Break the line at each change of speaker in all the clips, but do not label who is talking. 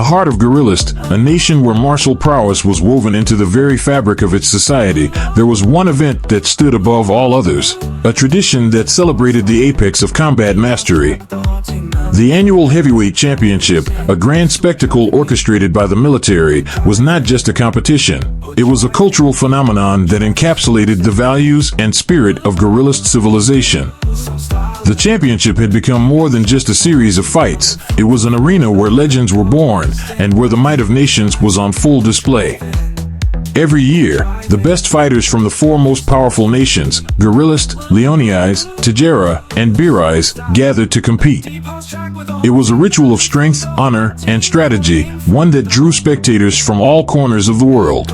the heart of Gorilist, a nation where martial prowess was woven into the very fabric of its society, there was one event that stood above all others, a tradition that celebrated the apex of combat mastery. The annual heavyweight championship, a grand spectacle orchestrated by the military, was not just a competition. It was a cultural phenomenon that encapsulated the values and spirit of Gorilist civilization. The championship had become more than just a series of fights. It was an arena where legends were born and where the might of nations was on full display. Every year, the best fighters from the four most powerful nations, Gorilist, Leonese, Tajara, and Birais, gathered to compete. It was a ritual of strength, honor, and strategy, one that drew spectators from all corners of the world.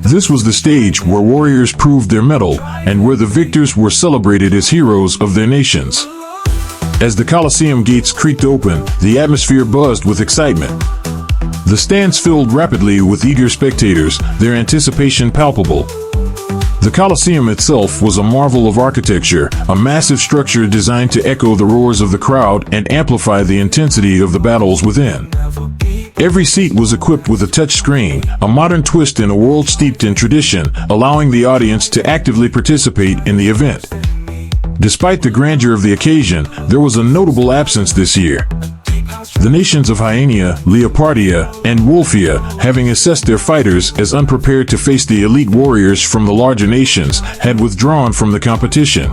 This was the stage where warriors proved their mettle and where the victors were celebrated as heroes of their nations. As the Coliseum gates creaked open, the atmosphere buzzed with excitement. The stands filled rapidly with eager spectators, their anticipation palpable. The Coliseum itself was a marvel of architecture, a massive structure designed to echo the roars of the crowd and amplify the intensity of the battles within. Every seat was equipped with a touch screen, a modern twist in a world steeped in tradition, allowing the audience to actively participate in the event. Despite the grandeur of the occasion, there was a notable absence this year. The nations of Hyaenia, Leopardia, and Wolfia, having assessed their fighters as unprepared to face the elite warriors from the larger nations, had withdrawn from the competition.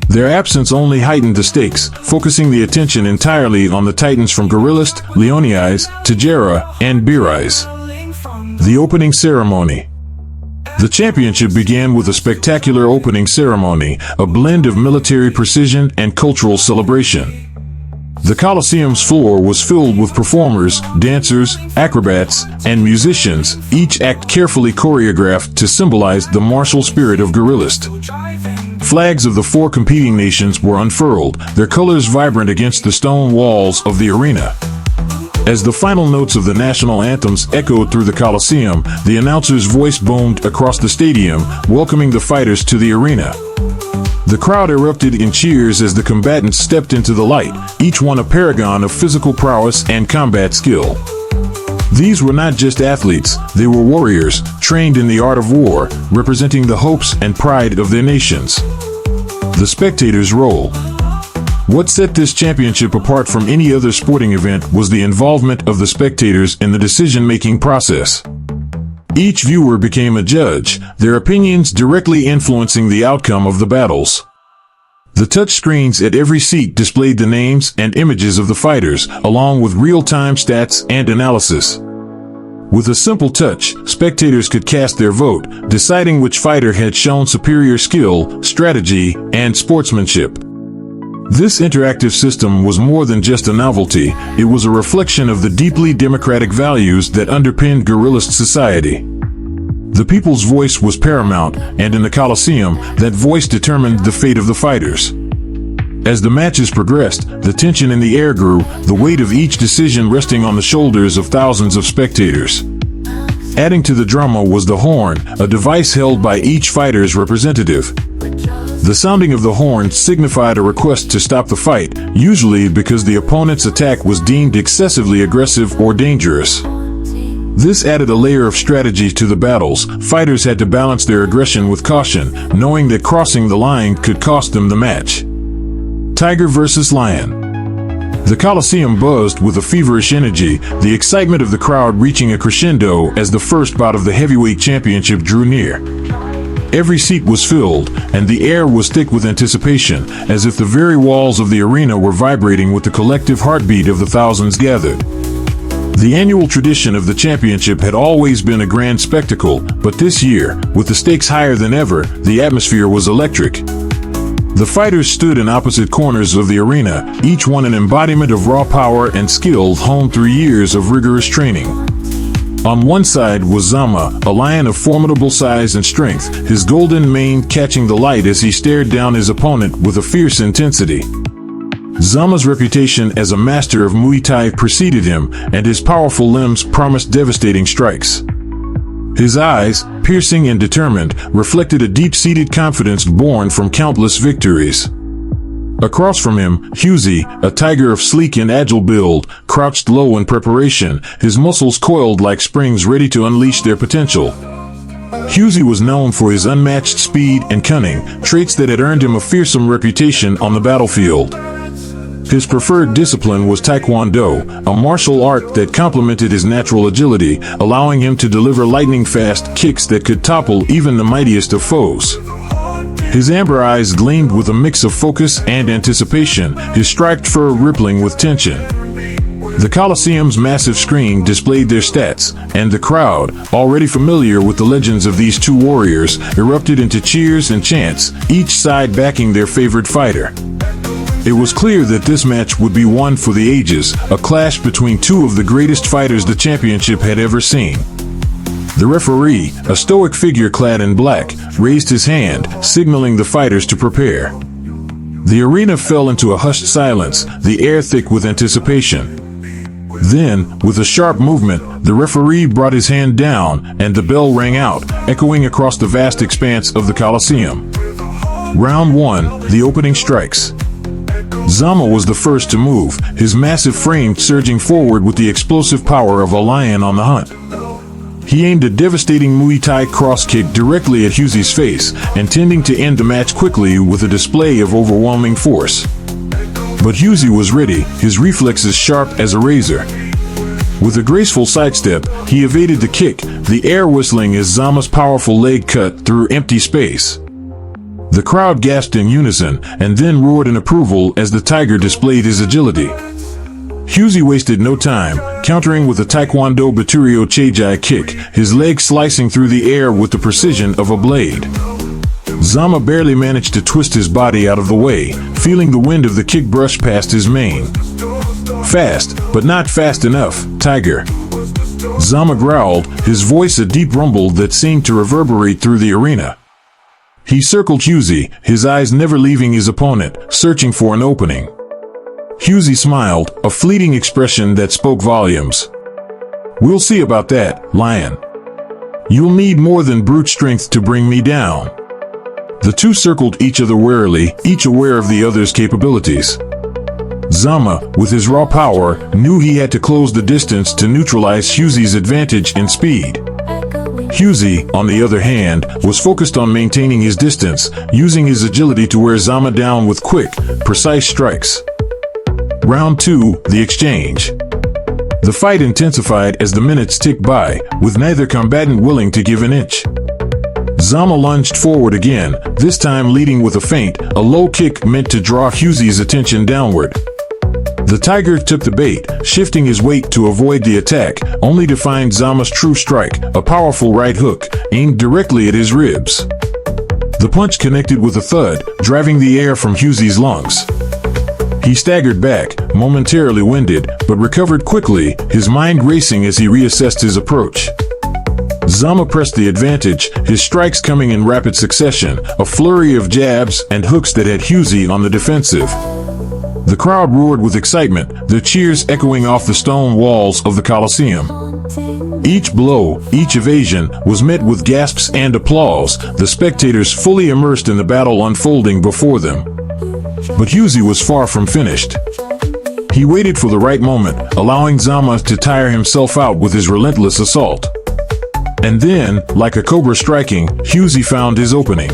Their absence only heightened the stakes, focusing the attention entirely on the titans from Gorilist, Leonese, Tajara, and Birais. The opening ceremony. The championship began with a spectacular opening ceremony, a blend of military precision and cultural celebration. The Coliseum's floor was filled with performers, dancers, acrobats, and musicians, each act carefully choreographed to symbolize the martial spirit of Gorilist. Flags of the four competing nations were unfurled, their colors vibrant against the stone walls of the arena. As the final notes of the national anthems echoed through the Coliseum, the announcer's voice boomed across the stadium, welcoming the fighters to the arena. The crowd erupted in cheers as the combatants stepped into the light, each one a paragon of physical prowess and combat skill. These were not just athletes, they were warriors, trained in the art of war, representing the hopes and pride of their nations. The spectators' role. What set this championship apart from any other sporting event was the involvement of the spectators in the decision-making process. Each viewer became a judge, their opinions directly influencing the outcome of the battles. The touchscreens at every seat displayed the names and images of the fighters, along with real-time stats and analysis. With a simple touch, spectators could cast their vote, deciding which fighter had shown superior skill, strategy, and sportsmanship. This interactive system was more than just a novelty, it was a reflection of the deeply democratic values that underpinned Gorilist society. The people's voice was paramount, and in the Coliseum, that voice determined the fate of the fighters. As the matches progressed, the tension in the air grew, the weight of each decision resting on the shoulders of thousands of spectators. Adding to the drama was the horn, a device held by each fighter's representative. The sounding of the horn signified a request to stop the fight, usually because the opponent's attack was deemed excessively aggressive or dangerous. This added a layer of strategy to the battles. Fighters had to balance their aggression with caution, knowing that crossing the line could cost them the match. Tiger versus Lion. The Coliseum buzzed with a feverish energy, the excitement of the crowd reaching a crescendo as the first bout of the heavyweight championship drew near. Every seat was filled, and the air was thick with anticipation, as if the very walls of the arena were vibrating with the collective heartbeat of the thousands gathered. The annual tradition of the championship had always been a grand spectacle, but this year, with the stakes higher than ever, the atmosphere was electric. The fighters stood in opposite corners of the arena, each one an embodiment of raw power and skill honed through years of rigorous training. On one side was Zama, a lion of formidable size and strength, his golden mane catching the light as he stared down his opponent with a fierce intensity. Zama's reputation as a master of Muay Thai preceded him, and his powerful limbs promised devastating strikes. His eyes, piercing and determined, reflected a deep-seated confidence born from countless victories. Across from him, Husey, a tiger of sleek and agile build, crouched low in preparation, his muscles coiled like springs ready to unleash their potential. Husey was known for his unmatched speed and cunning, traits that had earned him a fearsome reputation on the battlefield. His preferred discipline was Taekwondo, a martial art that complemented his natural agility, allowing him to deliver lightning-fast kicks that could topple even the mightiest of foes. His amber eyes gleamed with a mix of focus and anticipation, his striped fur rippling with tension. The Coliseum's massive screen displayed their stats, and the crowd, already familiar with the legends of these two warriors, erupted into cheers and chants, each side backing their favorite fighter. It was clear that this match would be one for the ages, a clash between two of the greatest fighters the championship had ever seen. The referee, a stoic figure clad in black, raised his hand, signaling the fighters to prepare. The arena fell into a hushed silence, the air thick with anticipation. Then, with a sharp movement, the referee brought his hand down, and the bell rang out, echoing across the vast expanse of the Coliseum. Round 1, the opening strikes. Zama was the first to move, his massive frame surging forward with the explosive power of a lion on the hunt. He aimed a devastating Muay Thai cross kick directly at Husey's face, intending to end the match quickly with a display of overwhelming force. But Husey was ready, his reflexes sharp as a razor. With a graceful sidestep, he evaded the kick, the air whistling as Zama's powerful leg cut through empty space. The crowd gasped in unison, and then roared in approval as the tiger displayed his agility. Husey wasted no time, countering with a Taekwondo Baturio Chejai kick, his leg slicing through the air with the precision of a blade. Zama barely managed to twist his body out of the way, feeling the wind of the kick brush past his mane. Fast, but not fast enough, tiger. Zama growled, his voice a deep rumble that seemed to reverberate through the arena. He circled Husey, his eyes never leaving his opponent, searching for an opening. Husey smiled, a fleeting expression that spoke volumes. "We'll see about that, lion. You'll need more than brute strength to bring me down." The two circled each other warily, each aware of the other's capabilities. Zama, with his raw power, knew he had to close the distance to neutralize Husey's advantage in speed. Husey, on the other hand, was focused on maintaining his distance, using his agility to wear Zama down with quick, precise strikes. Round 2, the exchange. The fight intensified as the minutes ticked by, with neither combatant willing to give an inch. Zama lunged forward again, this time leading with a feint, a low kick meant to draw Husey's attention downward. The tiger took the bait, shifting his weight to avoid the attack, only to find Zama's true strike, a powerful right hook, aimed directly at his ribs. The punch connected with a thud, driving the air from Husey's lungs. He staggered back, momentarily winded, but recovered quickly, his mind racing as he reassessed his approach. Zama pressed the advantage, his strikes coming in rapid succession, a flurry of jabs and hooks that had Husey on the defensive. The crowd roared with excitement, their cheers echoing off the stone walls of the Coliseum. Each blow, each evasion, was met with gasps and applause, the spectators fully immersed in the battle unfolding before them. But Husey was far from finished. He waited for the right moment, allowing Zama to tire himself out with his relentless assault. And then, like a cobra striking, Husey found his opening.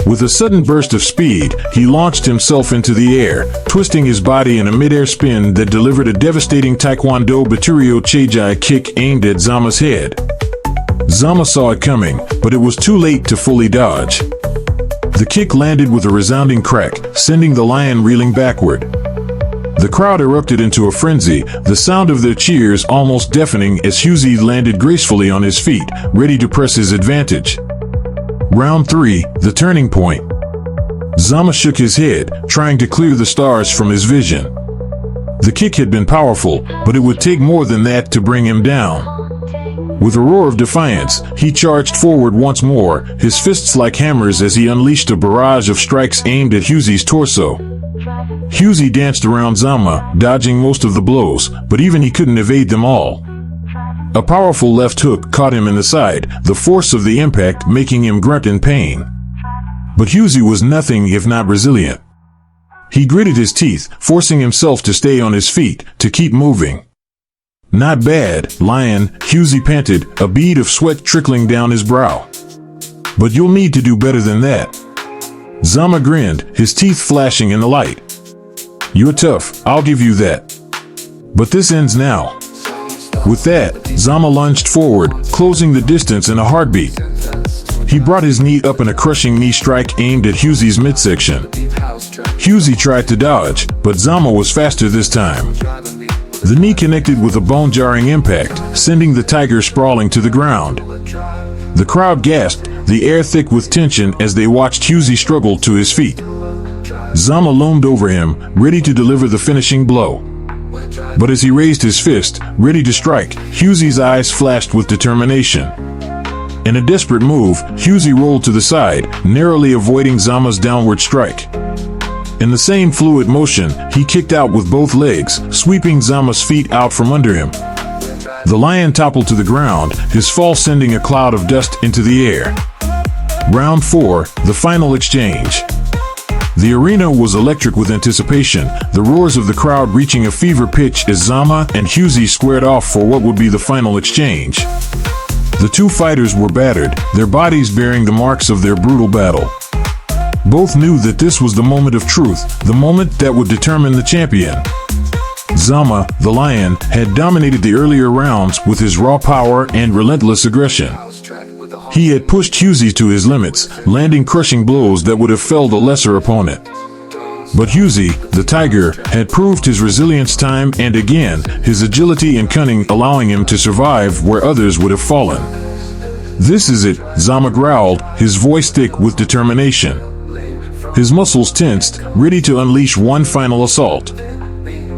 With a sudden burst of speed, he launched himself into the air, twisting his body in a mid-air spin that delivered a devastating Taekwondo Baturio Chejai kick aimed at Zama's head. Zama saw it coming, but it was too late to fully dodge. The kick landed with a resounding crack, sending the lion reeling backward. The crowd erupted into a frenzy, the sound of their cheers almost deafening as Husey landed gracefully on his feet, ready to press his advantage. Round 3, the turning point. Zama shook his head, trying to clear the stars from his vision. The kick had been powerful, but it would take more than that to bring him down. With a roar of defiance, he charged forward once more, his fists like hammers as he unleashed a barrage of strikes aimed at Husey's torso. Husey danced around Zama, dodging most of the blows, but even he couldn't evade them all. A powerful left hook caught him in the side, the force of the impact making him grunt in pain. But Husey was nothing if not resilient. He gritted his teeth, forcing himself to stay on his feet, to keep moving. "Not bad, Lion," Husey panted, a bead of sweat trickling down his brow. "But you'll need to do better than that." Zama grinned, his teeth flashing in the light. "You're tough, I'll give you that. But this ends now." With that, Zama lunged forward, closing the distance in a heartbeat. He brought his knee up in a crushing knee strike aimed at Husey's midsection. Husey tried to dodge, but Zama was faster this time. The knee connected with a bone-jarring impact, sending the tiger sprawling to the ground. The crowd gasped, the air thick with tension as they watched Husey struggle to his feet. Zama loomed over him, ready to deliver the finishing blow. But as he raised his fist, ready to strike, Husey's eyes flashed with determination. In a desperate move, Husey rolled to the side, narrowly avoiding Zama's downward strike. In the same fluid motion, he kicked out with both legs, sweeping Zama's feet out from under him. The lion toppled to the ground, his fall sending a cloud of dust into the air. Round 4, the final exchange. The arena was electric with anticipation, the roars of the crowd reaching a fever pitch as Zama and Husey squared off for what would be the final exchange. The two fighters were battered, their bodies bearing the marks of their brutal battle. Both knew that this was the moment of truth, the moment that would determine the champion. Zama, the lion, had dominated the earlier rounds with his raw power and relentless aggression. He had pushed Husey to his limits, landing crushing blows that would have felled a lesser opponent. But Husey, the tiger, had proved his resilience time and again, his agility and cunning allowing him to survive where others would have fallen. "This is it," Zama growled, his voice thick with determination. His muscles tensed, ready to unleash one final assault.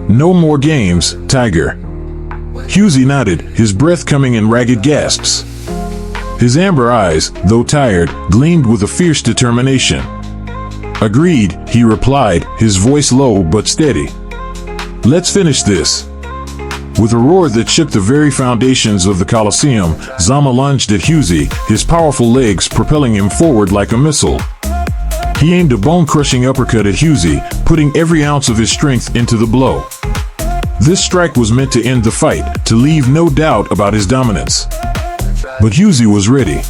"No more games, tiger." Husey nodded, his breath coming in ragged gasps. His amber eyes, though tired, gleamed with a fierce determination. "Agreed," he replied, his voice low but steady. "Let's finish this." With a roar that shook the very foundations of the Coliseum, Zama lunged at Husey, his powerful legs propelling him forward like a missile. He aimed a bone-crushing uppercut at Husey, putting every ounce of his strength into the blow. This strike was meant to end the fight, to leave no doubt about his dominance. But Husey was ready.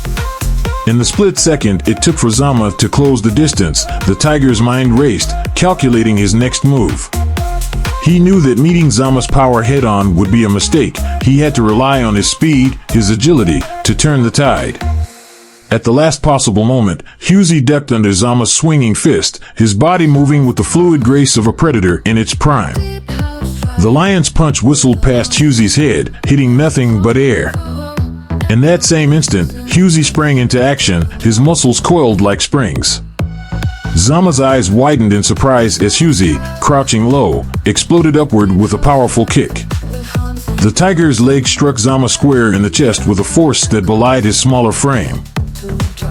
In the split second it took for Zama to close the distance, the tiger's mind raced, calculating his next move. He knew that meeting Zama's power head-on would be a mistake. He had to rely on his speed, his agility, to turn the tide. At the last possible moment, Husey ducked under Zama's swinging fist, his body moving with the fluid grace of a predator in its prime. The lion's punch whistled past Husey's head, hitting nothing but air. In that same instant, Husey sprang into action, his muscles coiled like springs. Zama's eyes widened in surprise as Husey, crouching low, exploded upward with a powerful kick. The tiger's leg struck Zama square in the chest with a force that belied his smaller frame.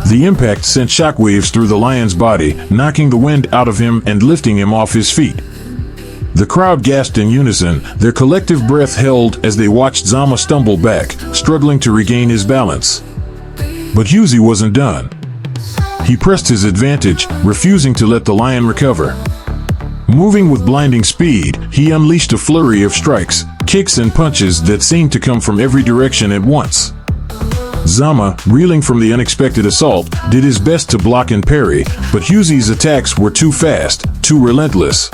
The impact sent shockwaves through the lion's body, knocking the wind out of him and lifting him off his feet. The crowd gasped in unison, their collective breath held as they watched Zama stumble back, struggling to regain his balance. But Husey wasn't done. He pressed his advantage, refusing to let the lion recover. Moving with blinding speed, he unleashed a flurry of strikes, kicks and punches that seemed to come from every direction at once. Zama, reeling from the unexpected assault, did his best to block and parry, but Husey's attacks were too fast, too relentless.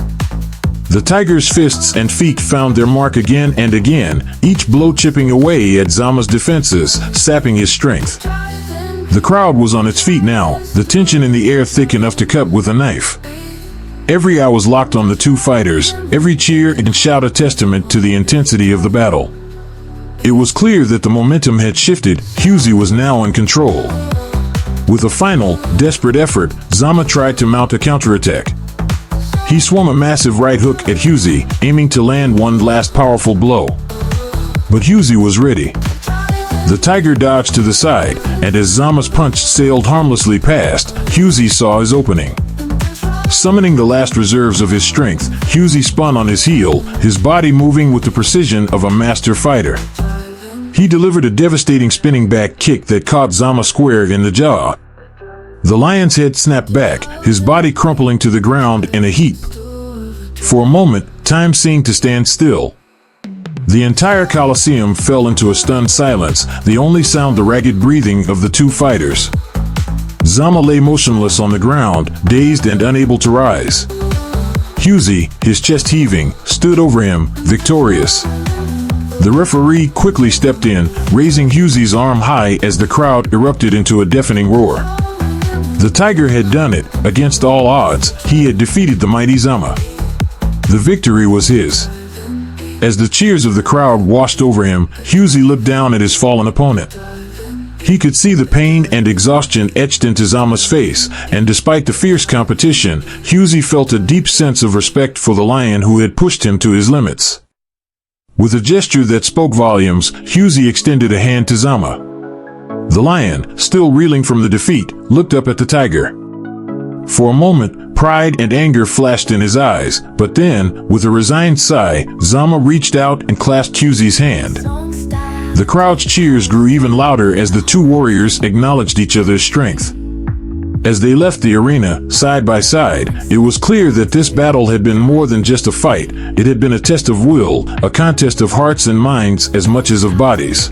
The tiger's fists and feet found their mark again and again, each blow chipping away at Zama's defenses, sapping his strength. The crowd was on its feet now, the tension in the air thick enough to cut with a knife. Every eye was locked on the two fighters, every cheer and shout a testament to the intensity of the battle. It was clear that the momentum had shifted, Husey was now in control. With a final, desperate effort, Zama tried to mount a counterattack. He swung a massive right hook at Husey, aiming to land one last powerful blow. But Husey was ready. The tiger dodged to the side, and as Zama's punch sailed harmlessly past, Husey saw his opening. Summoning the last reserves of his strength, Husey spun on his heel, his body moving with the precision of a master fighter. He delivered a devastating spinning back kick that caught Zama square in the jaw. The lion's head snapped back, his body crumpling to the ground in a heap. For a moment, time seemed to stand still. The entire Coliseum fell into a stunned silence, the only sound the ragged breathing of the two fighters. Zama lay motionless on the ground, dazed and unable to rise. Husey, his chest heaving, stood over him, victorious. The referee quickly stepped in, raising Husey's arm high as the crowd erupted into a deafening roar. The Tiger had done it. Against all odds, he had defeated the mighty Zama. The victory was his. As the cheers of the crowd washed over him, Husey looked down at his fallen opponent. He could see the pain and exhaustion etched into Zama's face, and despite the fierce competition, Husey felt a deep sense of respect for the lion who had pushed him to his limits. With a gesture that spoke volumes, Husey extended a hand to Zama. The lion, still reeling from the defeat, looked up at the tiger. For a moment, pride and anger flashed in his eyes, but then, with a resigned sigh, Zama reached out and clasped Husey's hand. The crowd's cheers grew even louder as the two warriors acknowledged each other's strength. As they left the arena, side by side, it was clear that this battle had been more than just a fight. It had been a test of will, a contest of hearts and minds as much as of bodies.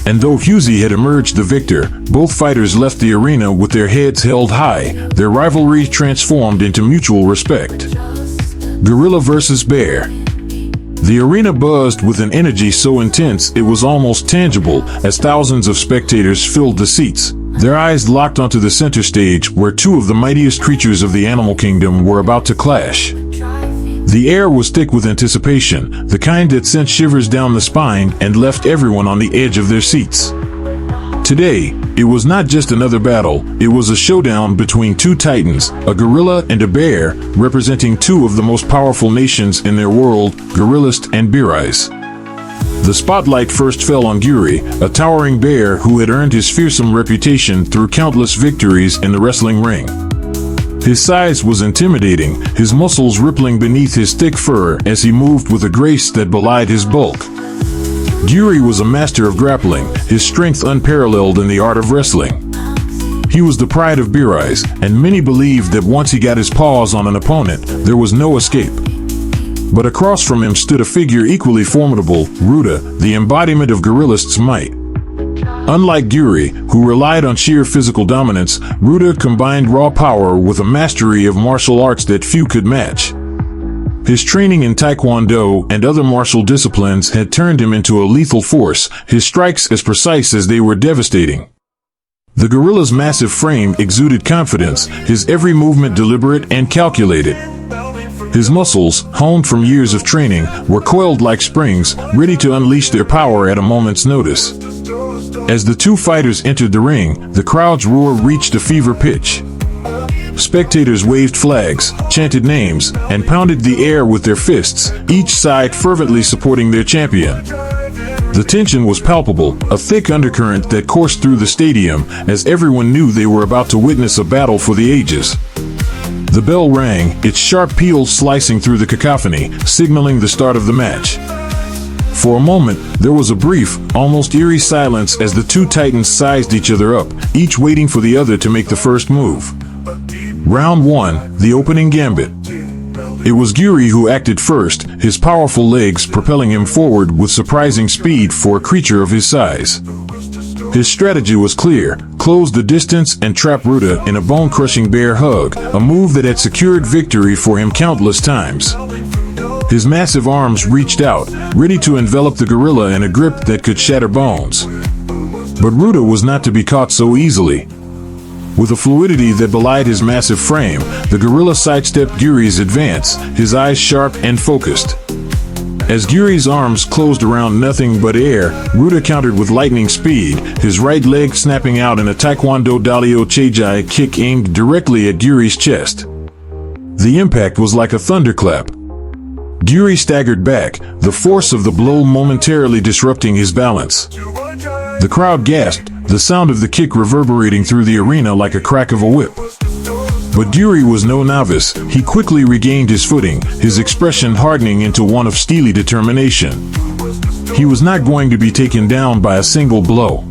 And though Husey had emerged the victor, both fighters left the arena with their heads held high, their rivalry transformed into mutual respect. Gorilla versus Bear. The arena buzzed with an energy so intense it was almost tangible as thousands of spectators filled the seats, their eyes locked onto the center stage where two of the mightiest creatures of the animal kingdom were about to clash. The air was thick with anticipation, the kind that sent shivers down the spine and left everyone on the edge of their seats. Today, it was not just another battle, it was a showdown between two titans, a gorilla and a bear, representing two of the most powerful nations in their world, Gorillist and Bearise. The spotlight first fell on Guri, a towering bear who had earned his fearsome reputation through countless victories in the wrestling ring. His size was intimidating, his muscles rippling beneath his thick fur as he moved with a grace that belied his bulk. Guri was a master of grappling, his strength unparalleled in the art of wrestling. He was the pride of Bearise, and many believed that once he got his paws on an opponent, there was no escape. But across from him stood a figure equally formidable, Ruda, the embodiment of Gorillist's might. Unlike Guri, who relied on sheer physical dominance, Ruda combined raw power with a mastery of martial arts that few could match. His training in Taekwondo and other martial disciplines had turned him into a lethal force, his strikes as precise as they were devastating. The gorilla's massive frame exuded confidence, his every movement deliberate and calculated. His muscles, honed from years of training, were coiled like springs, ready to unleash their power at a moment's notice. As the two fighters entered the ring, the crowd's roar reached a fever pitch. Spectators waved flags, chanted names, and pounded the air with their fists, each side fervently supporting their champion. The tension was palpable, a thick undercurrent that coursed through the stadium, as everyone knew they were about to witness a battle for the ages. The bell rang, its sharp peal slicing through the cacophony, signaling the start of the match. For a moment, there was a brief, almost eerie silence as the two titans sized each other up, each waiting for the other to make the first move. Round 1, the opening gambit. It was Guri who acted first, his powerful legs propelling him forward with surprising speed for a creature of his size. His strategy was clear, close the distance and trap Ruda in a bone-crushing bear hug, a move that had secured victory for him countless times. His massive arms reached out, ready to envelop the gorilla in a grip that could shatter bones. But Ruda was not to be caught so easily. With a fluidity that belied his massive frame, the gorilla sidestepped Guri's advance, his eyes sharp and focused. As Guri's arms closed around nothing but air, Ruda countered with lightning speed, his right leg snapping out in a Taekwondo Dalio Chejai kick aimed directly at Guri's chest. The impact was like a thunderclap. Guri staggered back, the force of the blow momentarily disrupting his balance. The crowd gasped, the sound of the kick reverberating through the arena like a crack of a whip. But Guri was no novice. He quickly regained his footing, his expression hardening into one of steely determination. He was not going to be taken down by a single blow.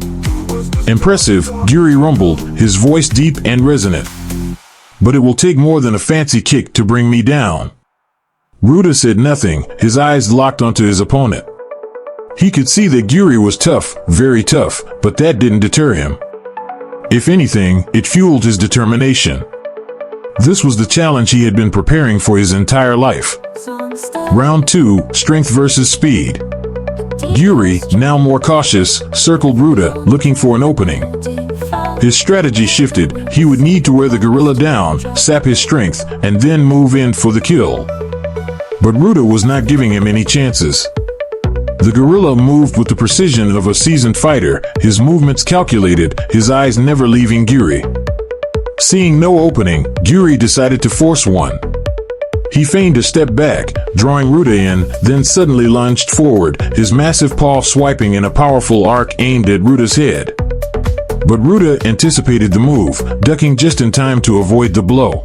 Impressive, Guri rumbled, his voice deep and resonant. But it will take more than a fancy kick to bring me down. Ruda said nothing, his eyes locked onto his opponent. He could see that Gyuri was tough, very tough, but that didn't deter him. If anything, it fueled his determination. This was the challenge he had been preparing for his entire life. Round 2, Strength versus Speed. Gyuri, now more cautious, circled Ruda, looking for an opening. His strategy shifted. He would need to wear the gorilla down, sap his strength, and then move in for the kill. But Ruda was not giving him any chances. The gorilla moved with the precision of a seasoned fighter, his movements calculated, his eyes never leaving Gyuri. Seeing no opening, Gyuri decided to force one. He feigned a step back, drawing Ruda in, then suddenly lunged forward, his massive paw swiping in a powerful arc aimed at Ruda's head. But Ruda anticipated the move, ducking just in time to avoid the blow.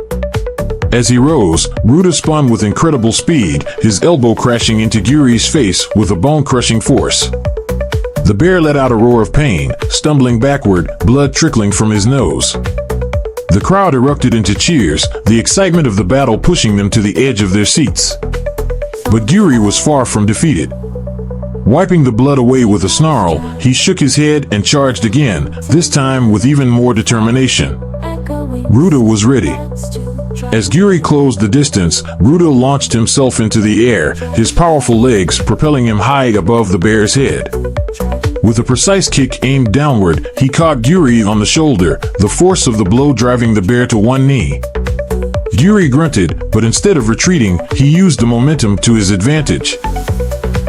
As he rose, Ruda spun with incredible speed, his elbow crashing into Gyuri's face with a bone-crushing force. The bear let out a roar of pain, stumbling backward, blood trickling from his nose. The crowd erupted into cheers, the excitement of the battle pushing them to the edge of their seats. But Gyuri was far from defeated. Wiping the blood away with a snarl, he shook his head and charged again, this time with even more determination. Ruda was ready. As Gyuri closed the distance, Ruda launched himself into the air, his powerful legs propelling him high above the bear's head. With a precise kick aimed downward, he caught Gyuri on the shoulder, the force of the blow driving the bear to one knee. Gyuri grunted, but instead of retreating, he used the momentum to his advantage.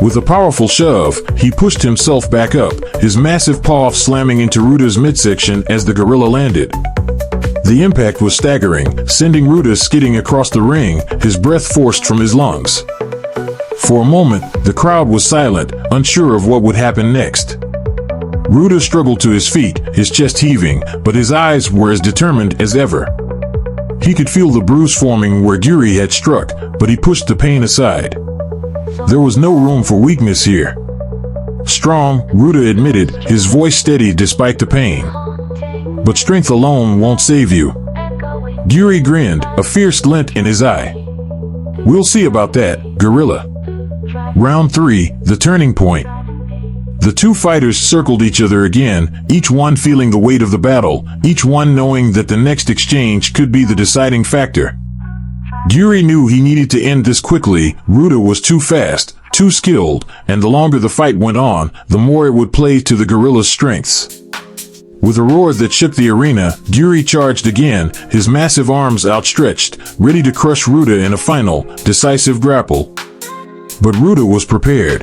With a powerful shove, he pushed himself back up, his massive paw slamming into Ruda's midsection as the gorilla landed. The impact was staggering, sending Ruda skidding across the ring, his breath forced from his lungs. For a moment, the crowd was silent, unsure of what would happen next. Ruda struggled to his feet, his chest heaving, but his eyes were as determined as ever. He could feel the bruise forming where Gyuri had struck, but he pushed the pain aside. There was no room for weakness here. Strong, Ruda admitted, his voice steady despite the pain. But strength alone won't save you. Gyuri grinned, a fierce glint in his eye. We'll see about that, gorilla. Round 3, the turning point. The two fighters circled each other again, each one feeling the weight of the battle, each one knowing that the next exchange could be the deciding factor. Gyuri knew he needed to end this quickly. Ruda was too fast, too skilled, and the longer the fight went on, the more it would play to the gorilla's strengths. With a roar that shook the arena, Gyuri charged again, his massive arms outstretched, ready to crush Ruda in a final, decisive grapple. But Ruda was prepared.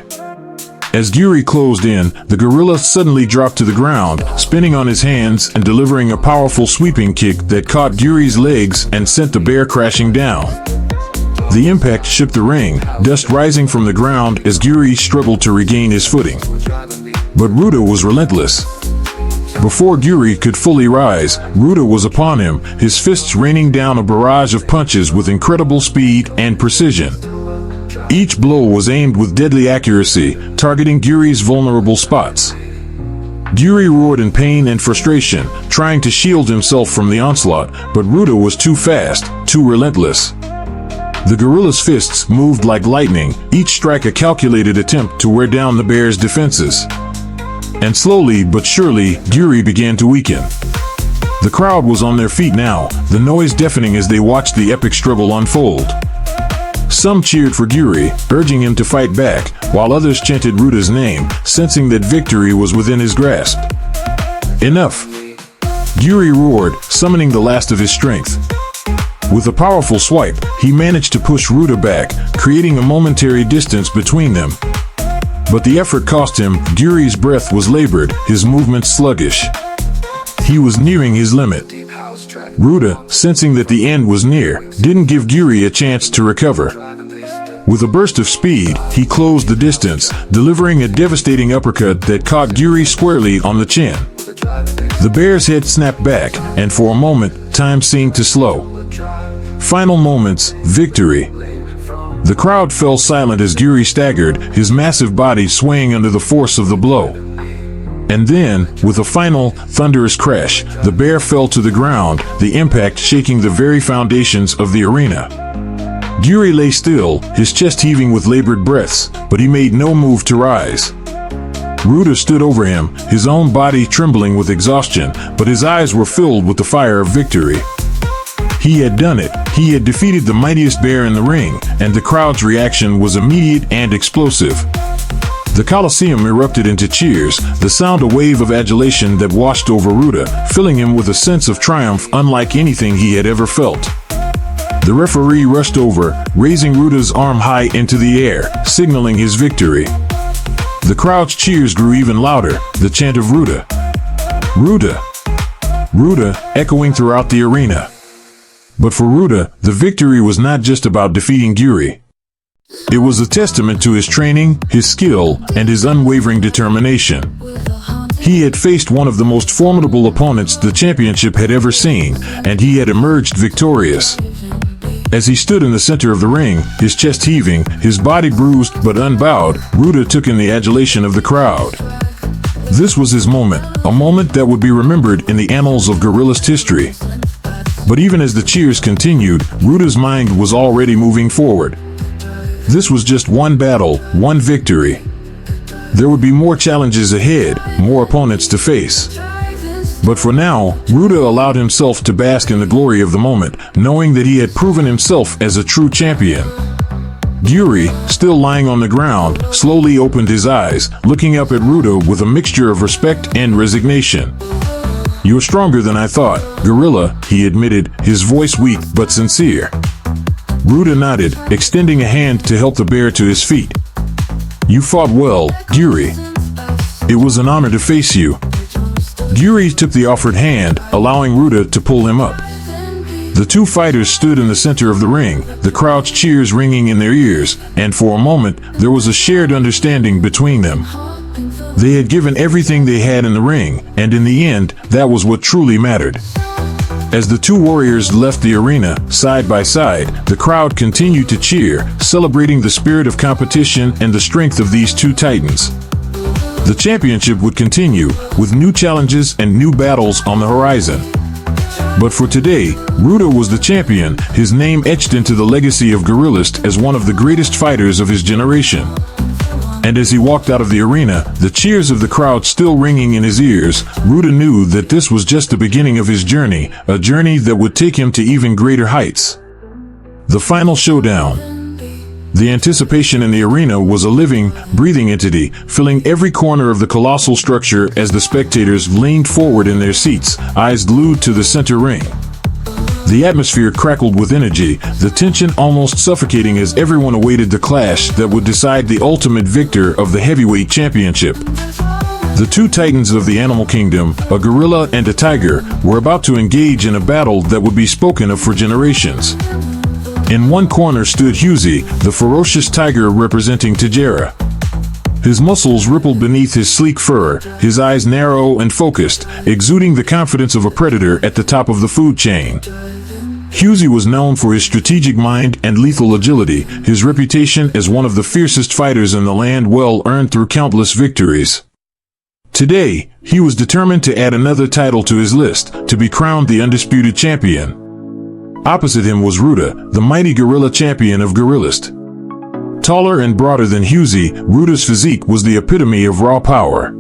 As Gyuri closed in, the gorilla suddenly dropped to the ground, spinning on his hands and delivering a powerful sweeping kick that caught Gyuri's legs and sent the bear crashing down. The impact shook the ring, dust rising from the ground as Gyuri struggled to regain his footing. But Ruda was relentless. Before Gyuri could fully rise, Ruda was upon him, his fists raining down a barrage of punches with incredible speed and precision. Each blow was aimed with deadly accuracy, targeting Gyuri's vulnerable spots. Gyuri roared in pain and frustration, trying to shield himself from the onslaught, but Ruda was too fast, too relentless. The gorilla's fists moved like lightning, each strike a calculated attempt to wear down the bear's defenses. And slowly but surely, Gyuri began to weaken. The crowd was on their feet now, the noise deafening as they watched the epic struggle unfold. Some cheered for Gyuri, urging him to fight back, while others chanted Ruda's name, sensing that victory was within his grasp. Enough! Gyuri roared, summoning the last of his strength. With a powerful swipe, he managed to push Ruda back, creating a momentary distance between them. But the effort cost him. Gyuri's breath was labored, his movements sluggish. He was nearing his limit. Ruda, sensing that the end was near, didn't give Gyuri a chance to recover. With a burst of speed, he closed the distance, delivering a devastating uppercut that caught Gyuri squarely on the chin. The bear's head snapped back, and for a moment, time seemed to slow. Final moments, victory. The crowd fell silent as Gyuri staggered, his massive body swaying under the force of the blow. And then, with a final, thunderous crash, the bear fell to the ground, the impact shaking the very foundations of the arena. Gyuri lay still, his chest heaving with labored breaths, but he made no move to rise. Ruda stood over him, his own body trembling with exhaustion, but his eyes were filled with the fire of victory. He had done it. He had defeated the mightiest bear in the ring, and the crowd's reaction was immediate and explosive. The Coliseum erupted into cheers, the sound a wave of adulation that washed over Ruda, filling him with a sense of triumph unlike anything he had ever felt. The referee rushed over, raising Ruda's arm high into the air, signaling his victory. The crowd's cheers grew even louder, the chant of Ruda, Ruda, Ruda, echoing throughout the arena. But for Ruda, the victory was not just about defeating Gyuri. It was a testament to his training, his skill, and his unwavering determination. He had faced one of the most formidable opponents the championship had ever seen, and he had emerged victorious. As he stood in the center of the ring, his chest heaving, his body bruised but unbowed, Ruda took in the adulation of the crowd. This was his moment, a moment that would be remembered in the annals of Gorilist history. But even as the cheers continued, Ruda's mind was already moving forward. This was just one battle, one victory. There would be more challenges ahead, more opponents to face. But for now, Ruda allowed himself to bask in the glory of the moment, knowing that he had proven himself as a true champion. Gyuri, still lying on the ground, slowly opened his eyes, looking up at Ruda with a mixture of respect and resignation. "You're stronger than I thought, Gorilla," he admitted, his voice weak but sincere. Ruda nodded, extending a hand to help the bear to his feet. "You fought well, Gyuri. It was an honor to face you." Gyuri took the offered hand, allowing Ruda to pull him up. The two fighters stood in the center of the ring, the crowd's cheers ringing in their ears, and for a moment, there was a shared understanding between them. They had given everything they had in the ring, and in the end, that was what truly mattered. As the two warriors left the arena, side by side, the crowd continued to cheer, celebrating the spirit of competition and the strength of these two titans. The championship would continue, with new challenges and new battles on the horizon. But for today, Ruda was the champion, his name etched into the legacy of Gorilist as one of the greatest fighters of his generation. And as he walked out of the arena, the cheers of the crowd still ringing in his ears, Ruda knew that this was just the beginning of his journey, a journey that would take him to even greater heights. The final showdown. The anticipation in the arena was a living, breathing entity, filling every corner of the colossal structure as the spectators leaned forward in their seats, eyes glued to the center ring. The atmosphere crackled with energy, the tension almost suffocating as everyone awaited the clash that would decide the ultimate victor of the heavyweight championship. The two titans of the animal kingdom, a gorilla and a tiger, were about to engage in a battle that would be spoken of for generations. In one corner stood Huzi, the ferocious tiger representing Tajera. His muscles rippled beneath his sleek fur, his eyes narrow and focused, exuding the confidence of a predator at the top of the food chain. Huzi was known for his strategic mind and lethal agility, his reputation as one of the fiercest fighters in the land well earned through countless victories. Today, he was determined to add another title to his list, to be crowned the undisputed champion. Opposite him was Ruda, the mighty gorilla champion of Gorilist. Taller and broader than Huzi, Ruda's physique was the epitome of raw power.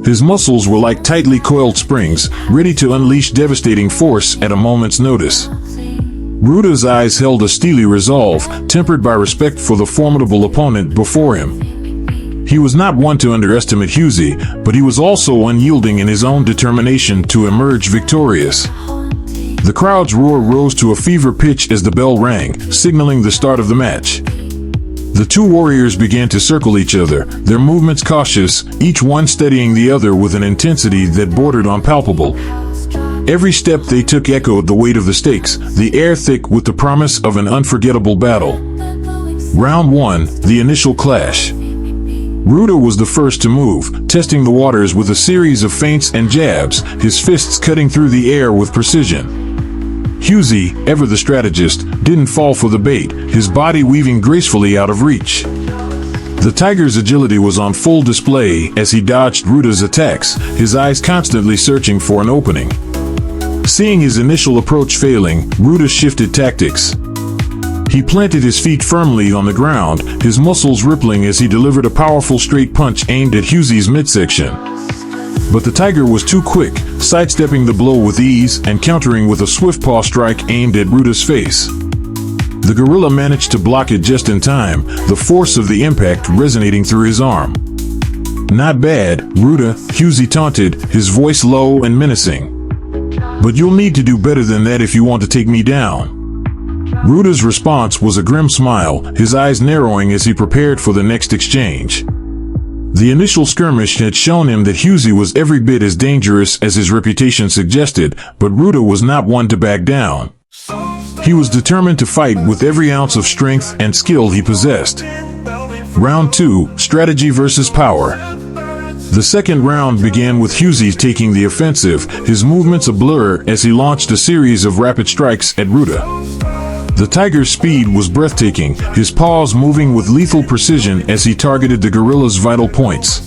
His muscles were like tightly coiled springs, ready to unleash devastating force at a moment's notice. Ruda's eyes held a steely resolve, tempered by respect for the formidable opponent before him. He was not one to underestimate Huzi, but he was also unyielding in his own determination to emerge victorious. The crowd's roar rose to a fever pitch as the bell rang, signaling the start of the match. The two warriors began to circle each other, their movements cautious, each one steadying the other with an intensity that bordered on palpable. Every step they took echoed the weight of the stakes, the air thick with the promise of an unforgettable battle. Round 1, the initial clash. Ruda was the first to move, testing the waters with a series of feints and jabs, his fists cutting through the air with precision. Huzi, ever the strategist, didn't fall for the bait, his body weaving gracefully out of reach. The tiger's agility was on full display as he dodged Ruda's attacks, his eyes constantly searching for an opening. Seeing his initial approach failing, Ruda shifted tactics. He planted his feet firmly on the ground, his muscles rippling as he delivered a powerful straight punch aimed at Hughes's midsection. But the tiger was too quick, sidestepping the blow with ease and countering with a swift paw strike aimed at Ruda's face. The gorilla managed to block it just in time, the force of the impact resonating through his arm. "Not bad, Ruda," Hughesy taunted, his voice low and menacing. "But you'll need to do better than that if you want to take me down." Ruda's response was a grim smile, his eyes narrowing as he prepared for the next exchange. The initial skirmish had shown him that Hughesy was every bit as dangerous as his reputation suggested, but Ruda was not one to back down. He was determined to fight with every ounce of strength and skill he possessed. Round 2, Strategy versus Power. The second round began with Hughesy taking the offensive, his movements a blur as he launched a series of rapid strikes at Ruda. The tiger's speed was breathtaking, his paws moving with lethal precision as he targeted the gorilla's vital points.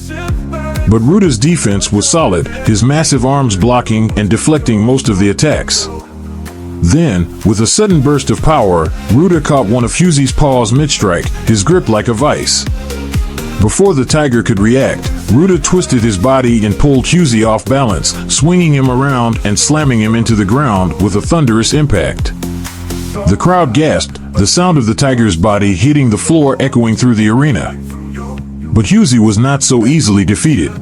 But Ruda's defense was solid, his massive arms blocking and deflecting most of the attacks. Then, with a sudden burst of power, Ruda caught one of Hughes's paws mid-strike, his grip like a vice. Before the tiger could react, Ruda twisted his body and pulled Hughesy off balance, swinging him around and slamming him into the ground with a thunderous impact. The crowd gasped, the sound of the tiger's body hitting the floor echoing through the arena. But Hughesy was not so easily defeated.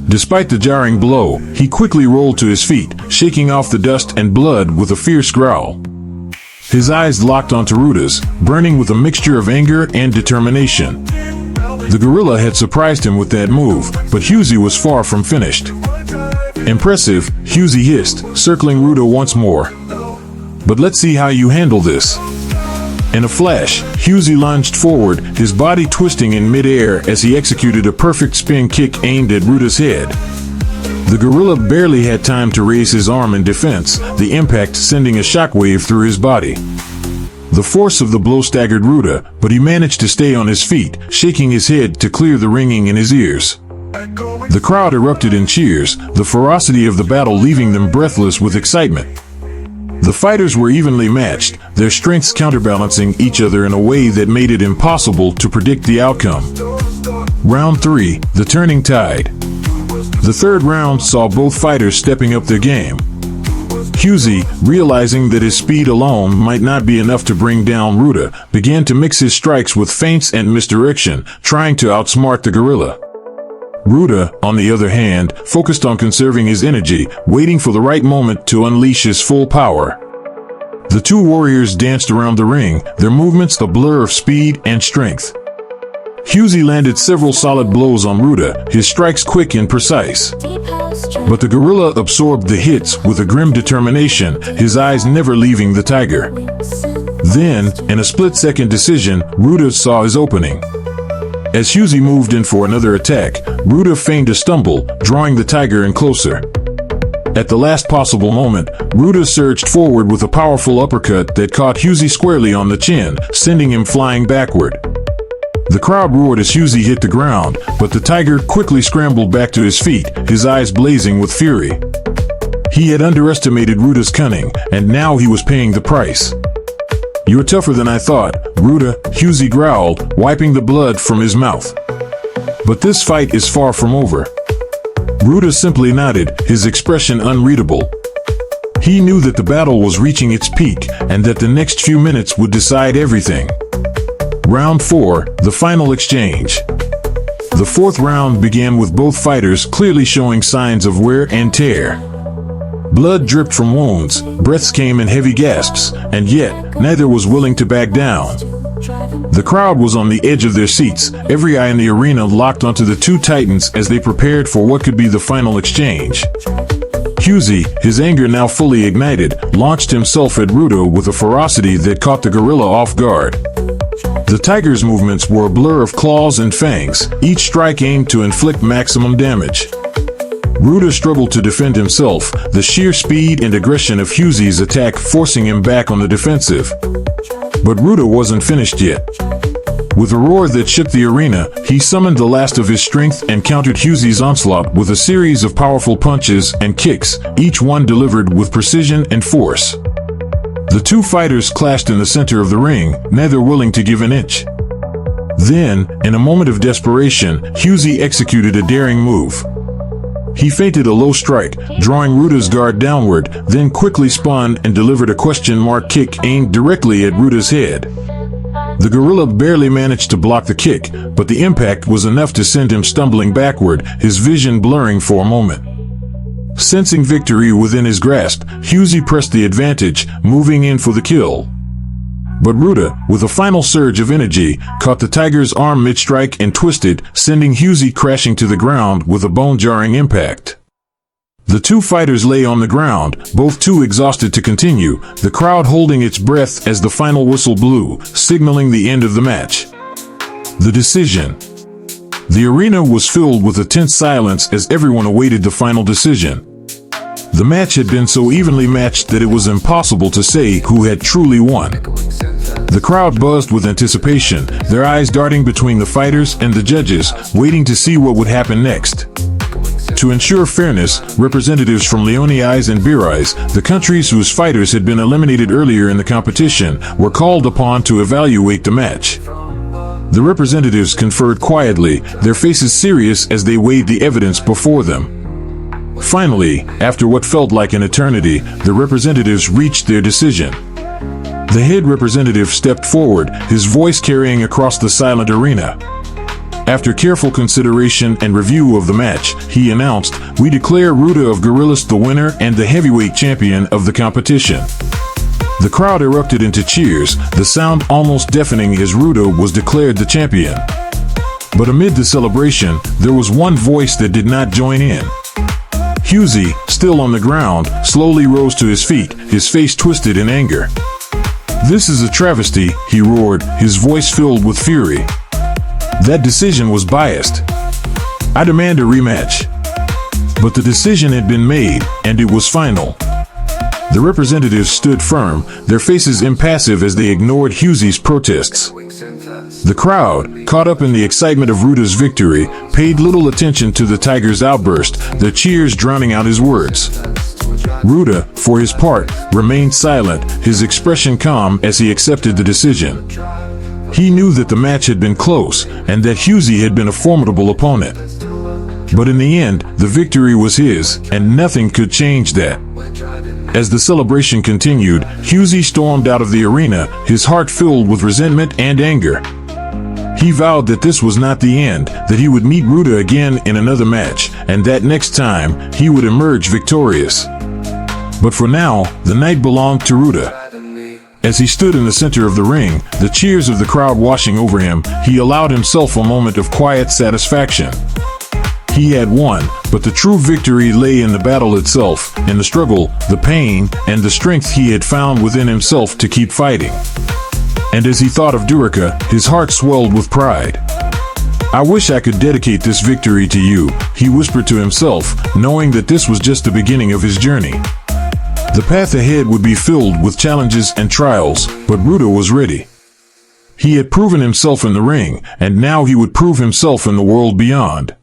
Despite the jarring blow, he quickly rolled to his feet, shaking off the dust and blood with a fierce growl. His eyes locked onto Ruda's, burning with a mixture of anger and determination. The gorilla had surprised him with that move, but Hughesy was far from finished. "Impressive," Hughesy hissed, circling Ruda once more. "But let's see how you handle this." In a flash, Hughesy lunged forward, his body twisting in midair as he executed a perfect spin kick aimed at Ruda's head. The gorilla barely had time to raise his arm in defense, the impact sending a shockwave through his body. The force of the blow staggered Ruda, but he managed to stay on his feet, shaking his head to clear the ringing in his ears. The crowd erupted in cheers, the ferocity of the battle leaving them breathless with excitement. The fighters were evenly matched, their strengths counterbalancing each other in a way that made it impossible to predict the outcome. Round 3, the turning tide. The third round saw both fighters stepping up their game. Hughesy, realizing that his speed alone might not be enough to bring down Ruda, began to mix his strikes with feints and misdirection, trying to outsmart the gorilla. Ruda, on the other hand, focused on conserving his energy, waiting for the right moment to unleash his full power. The two warriors danced around the ring, their movements a blur of speed and strength. Hughesy landed several solid blows on Ruda, his strikes quick and precise. But the gorilla absorbed the hits with a grim determination, his eyes never leaving the tiger. Then, in a split-second decision, Ruda saw his opening. As Hughesy moved in for another attack, Ruda feigned a stumble, drawing the tiger in closer. At the last possible moment, Ruda surged forward with a powerful uppercut that caught Hughesy squarely on the chin, sending him flying backward. The crowd roared as Hughesy hit the ground, but the tiger quickly scrambled back to his feet, his eyes blazing with fury. He had underestimated Ruda's cunning, and now he was paying the price. "You're tougher than I thought, Ruda," Hughesy growled, wiping the blood from his mouth. "But this fight is far from over." Ruda simply nodded, his expression unreadable. He knew that the battle was reaching its peak, and that the next few minutes would decide everything. Round 4, the final exchange. The fourth round began with both fighters clearly showing signs of wear and tear. Blood dripped from wounds, breaths came in heavy gasps, and yet, neither was willing to back down. The crowd was on the edge of their seats, every eye in the arena locked onto the two titans as they prepared for what could be the final exchange. Hughesy, his anger now fully ignited, launched himself at Ruda with a ferocity that caught the gorilla off guard. The tiger's movements were a blur of claws and fangs, each strike aimed to inflict maximum damage. Ruda struggled to defend himself, the sheer speed and aggression of Hughesy's attack forcing him back on the defensive. But Ruda wasn't finished yet. With a roar that shook the arena, he summoned the last of his strength and countered Hughesy's onslaught with a series of powerful punches and kicks, each one delivered with precision and force. The two fighters clashed in the center of the ring, neither willing to give an inch. Then, in a moment of desperation, Husey executed a daring move. He feinted a low strike, drawing Ruta's guard downward, then quickly spun and delivered a question mark kick aimed directly at Ruta's head. The gorilla barely managed to block the kick, but the impact was enough to send him stumbling backward, his vision blurring for a moment. Sensing victory within his grasp, Husey pressed the advantage, moving in for the kill. But Ruta, with a final surge of energy, caught the tiger's arm mid-strike and twisted, sending Husey crashing to the ground with a bone-jarring impact. The two fighters lay on the ground, both too exhausted to continue, the crowd holding its breath as the final whistle blew, signaling the end of the match. The decision. The arena was filled with a tense silence as everyone awaited the final decision. The match had been so evenly matched that it was impossible to say who had truly won. The crowd buzzed with anticipation, their eyes darting between the fighters and the judges, waiting to see what would happen next. To ensure fairness, representatives from Leoni's and Birais, the countries whose fighters had been eliminated earlier in the competition, were called upon to evaluate the match. The representatives conferred quietly, their faces serious as they weighed the evidence before them. Finally, after what felt like an eternity, the representatives reached their decision. The head representative stepped forward, his voice carrying across the silent arena. After careful consideration and review of the match, he announced, "We declare Ruta of Gorillas the winner and the heavyweight champion of the competition." The crowd erupted into cheers, the sound almost deafening as Ruta was declared the champion. But amid the celebration, there was one voice that did not join in. Husey, still on the ground, slowly rose to his feet, his face twisted in anger. "This is a travesty," he roared, his voice filled with fury. "That decision was biased. I demand a rematch." But the decision had been made, and it was final. The representatives stood firm, their faces impassive as they ignored Husey's protests. The crowd, caught up in the excitement of Ruta's victory, paid little attention to the tiger's outburst, their cheers drowning out his words. Ruta, for his part, remained silent, his expression calm as he accepted the decision. He knew that the match had been close, and that Husey had been a formidable opponent. But in the end, the victory was his, and nothing could change that. As the celebration continued, Husey stormed out of the arena, his heart filled with resentment and anger. He vowed that this was not the end, that he would meet Ruta again in another match, and that next time, he would emerge victorious. But for now, the night belonged to Ruta. As he stood in the center of the ring, the cheers of the crowd washing over him, he allowed himself a moment of quiet satisfaction. He had won, but the true victory lay in the battle itself, in the struggle, the pain, and the strength he had found within himself to keep fighting. And as he thought of Durika, his heart swelled with pride. "I wish I could dedicate this victory to you," he whispered to himself, knowing that this was just the beginning of his journey. The path ahead would be filled with challenges and trials, but Ruta was ready. He had proven himself in the ring, and now he would prove himself in the world beyond.